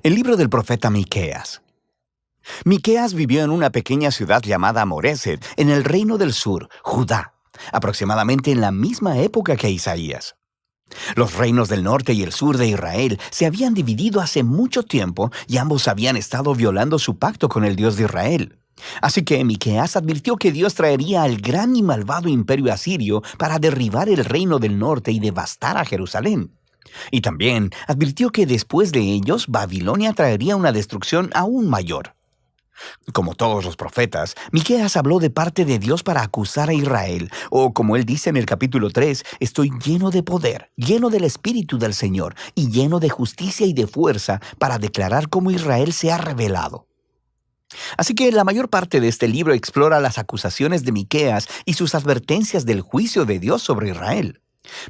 El libro del profeta Miqueas. Miqueas vivió en una pequeña ciudad llamada Moreset, en el reino del sur, Judá, aproximadamente en la misma época que Isaías. Los reinos del norte y el sur de Israel se habían dividido hace mucho tiempo y ambos habían estado violando su pacto con el Dios de Israel. Así que Miqueas advirtió que Dios traería al gran y malvado imperio asirio para derribar el reino del norte y devastar a Jerusalén. Y también advirtió que después de ellos, Babilonia traería una destrucción aún mayor. Como todos los profetas, Miqueas habló de parte de Dios para acusar a Israel, o como él dice en el capítulo 3, estoy lleno de poder, lleno del Espíritu del Señor, y lleno de justicia y de fuerza para declarar cómo Israel se ha rebelado. Así que la mayor parte de este libro explora las acusaciones de Miqueas y sus advertencias del juicio de Dios sobre Israel.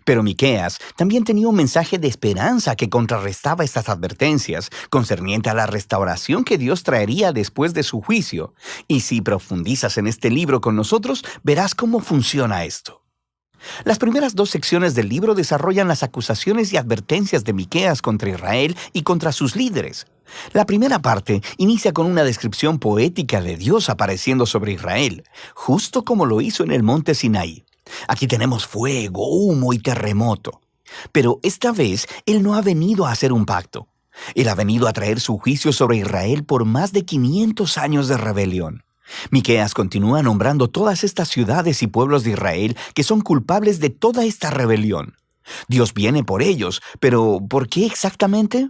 Pero Miqueas también tenía un mensaje de esperanza que contrarrestaba estas advertencias, concerniente a la restauración que Dios traería después de su juicio. Y si profundizas en este libro con nosotros, verás cómo funciona esto. Las primeras dos secciones del libro desarrollan las acusaciones y advertencias de Miqueas contra Israel y contra sus líderes. La primera parte inicia con una descripción poética de Dios apareciendo sobre Israel, justo como lo hizo en el monte Sinaí. Aquí tenemos fuego, humo y terremoto. Pero esta vez Él no ha venido a hacer un pacto. Él ha venido a traer su juicio sobre Israel por más de 500 años de rebelión. Miqueas continúa nombrando todas estas ciudades y pueblos de Israel que son culpables de toda esta rebelión. Dios viene por ellos, pero ¿por qué exactamente?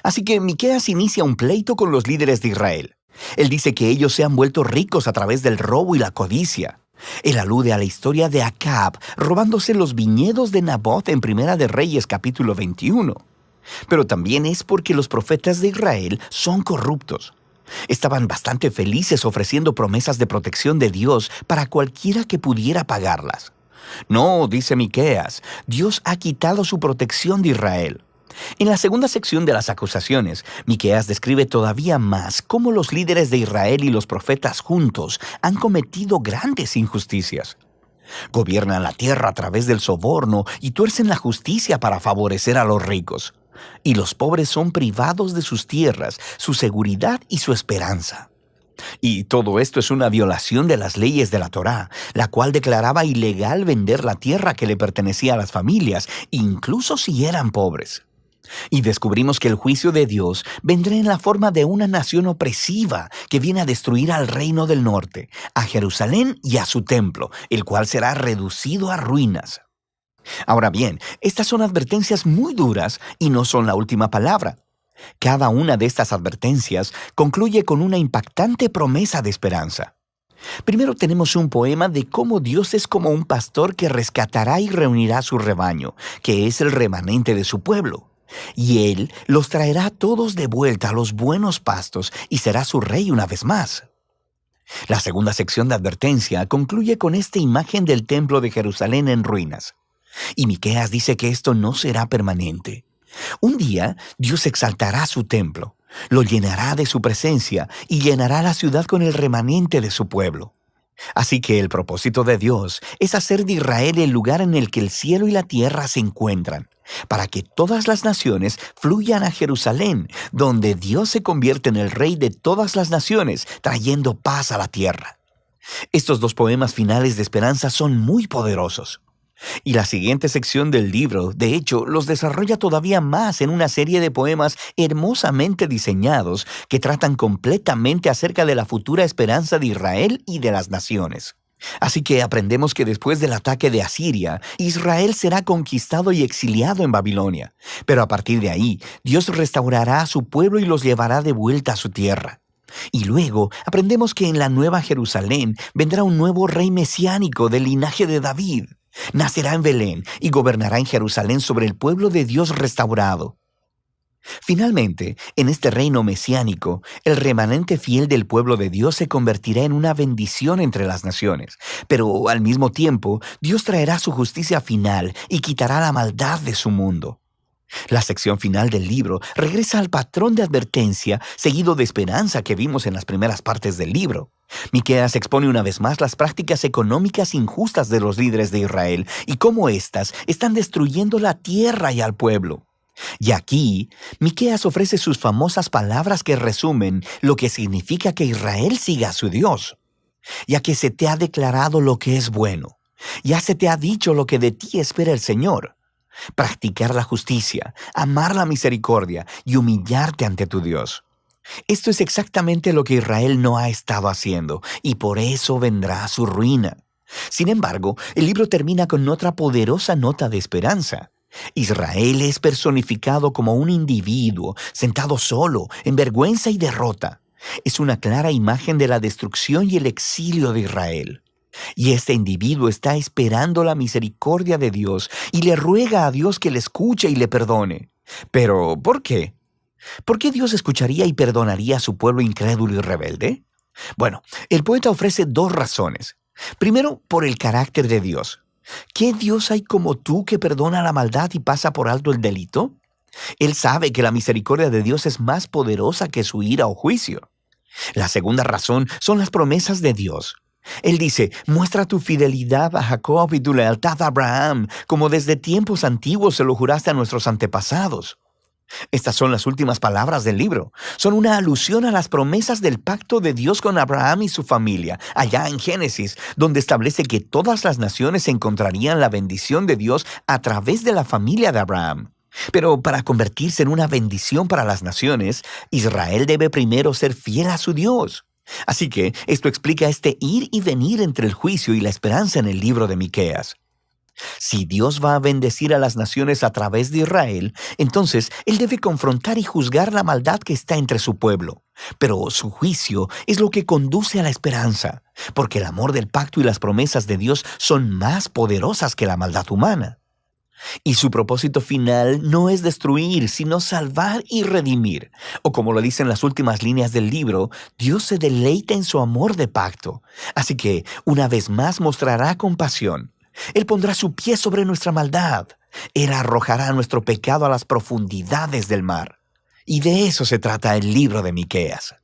Así que Miqueas inicia un pleito con los líderes de Israel. Él dice que ellos se han vuelto ricos a través del robo y la codicia. Él alude a la historia de Acab robándose los viñedos de Nabot en Primera de Reyes capítulo 21. Pero también es porque los profetas de Israel son corruptos. Estaban bastante felices ofreciendo promesas de protección de Dios para cualquiera que pudiera pagarlas. No, dice Miqueas, Dios ha quitado su protección de Israel. En la segunda sección de las acusaciones, Miqueas describe todavía más cómo los líderes de Israel y los profetas juntos han cometido grandes injusticias. Gobiernan la tierra a través del soborno y tuercen la justicia para favorecer a los ricos. Y los pobres son privados de sus tierras, su seguridad y su esperanza. Y todo esto es una violación de las leyes de la Torá, la cual declaraba ilegal vender la tierra que le pertenecía a las familias, incluso si eran pobres. Y descubrimos que el juicio de Dios vendrá en la forma de una nación opresiva que viene a destruir al reino del norte, a Jerusalén y a su templo, el cual será reducido a ruinas. Ahora bien, estas son advertencias muy duras y no son la última palabra. Cada una de estas advertencias concluye con una impactante promesa de esperanza. Primero tenemos un poema de cómo Dios es como un pastor que rescatará y reunirá su rebaño, que es el remanente de su pueblo. Y Él los traerá todos de vuelta a los buenos pastos y será su rey una vez más. La segunda sección de advertencia concluye con esta imagen del templo de Jerusalén en ruinas. Y Miqueas dice que esto no será permanente. Un día Dios exaltará su templo, lo llenará de su presencia y llenará la ciudad con el remanente de su pueblo. Así que el propósito de Dios es hacer de Israel el lugar en el que el cielo y la tierra se encuentran, para que todas las naciones fluyan a Jerusalén, donde Dios se convierte en el rey de todas las naciones, trayendo paz a la tierra. Estos dos poemas finales de esperanza son muy poderosos. Y la siguiente sección del libro, de hecho, los desarrolla todavía más en una serie de poemas hermosamente diseñados que tratan completamente acerca de la futura esperanza de Israel y de las naciones. Así que aprendemos que después del ataque de Asiria, Israel será conquistado y exiliado en Babilonia. Pero a partir de ahí, Dios restaurará a su pueblo y los llevará de vuelta a su tierra. Y luego aprendemos que en la Nueva Jerusalén vendrá un nuevo rey mesiánico del linaje de David. Nacerá en Belén y gobernará en Jerusalén sobre el pueblo de Dios restaurado. Finalmente, en este reino mesiánico, el remanente fiel del pueblo de Dios se convertirá en una bendición entre las naciones. Pero al mismo tiempo, Dios traerá su justicia final y quitará la maldad de su mundo. La sección final del libro regresa al patrón de advertencia seguido de esperanza que vimos en las primeras partes del libro. Miqueas expone una vez más las prácticas económicas injustas de los líderes de Israel y cómo éstas están destruyendo la tierra y al pueblo. Y aquí, Miqueas ofrece sus famosas palabras que resumen lo que significa que Israel siga a su Dios. Ya que se te ha declarado lo que es bueno, ya se te ha dicho lo que de ti espera el Señor. Practicar la justicia, amar la misericordia y humillarte ante tu Dios. Esto es exactamente lo que Israel no ha estado haciendo, y por eso vendrá su ruina. Sin embargo, el libro termina con otra poderosa nota de esperanza. Israel es personificado como un individuo, sentado solo, en vergüenza y derrota. Es una clara imagen de la destrucción y el exilio de Israel. Y este individuo está esperando la misericordia de Dios y le ruega a Dios que le escuche y le perdone. Pero, ¿por qué? ¿Por qué Dios escucharía y perdonaría a su pueblo incrédulo y rebelde? Bueno, el poeta ofrece dos razones. Primero, por el carácter de Dios. ¿Qué Dios hay como tú que perdona la maldad y pasa por alto el delito? Él sabe que la misericordia de Dios es más poderosa que su ira o juicio. La segunda razón son las promesas de Dios. Él dice, muestra tu fidelidad a Jacob y tu lealtad a Abraham, como desde tiempos antiguos se lo juraste a nuestros antepasados. Estas son las últimas palabras del libro. Son una alusión a las promesas del pacto de Dios con Abraham y su familia, allá en Génesis, donde establece que todas las naciones encontrarían la bendición de Dios a través de la familia de Abraham. Pero para convertirse en una bendición para las naciones, Israel debe primero ser fiel a su Dios. Así que esto explica este ir y venir entre el juicio y la esperanza en el libro de Miqueas. Si Dios va a bendecir a las naciones a través de Israel, entonces Él debe confrontar y juzgar la maldad que está entre su pueblo. Pero su juicio es lo que conduce a la esperanza, porque el amor del pacto y las promesas de Dios son más poderosas que la maldad humana. Y su propósito final no es destruir, sino salvar y redimir. O como lo dicen las últimas líneas del libro, Dios se deleita en su amor de pacto. Así que, una vez más mostrará compasión. Él pondrá su pie sobre nuestra maldad. Él arrojará nuestro pecado a las profundidades del mar. Y de eso se trata el libro de Miqueas.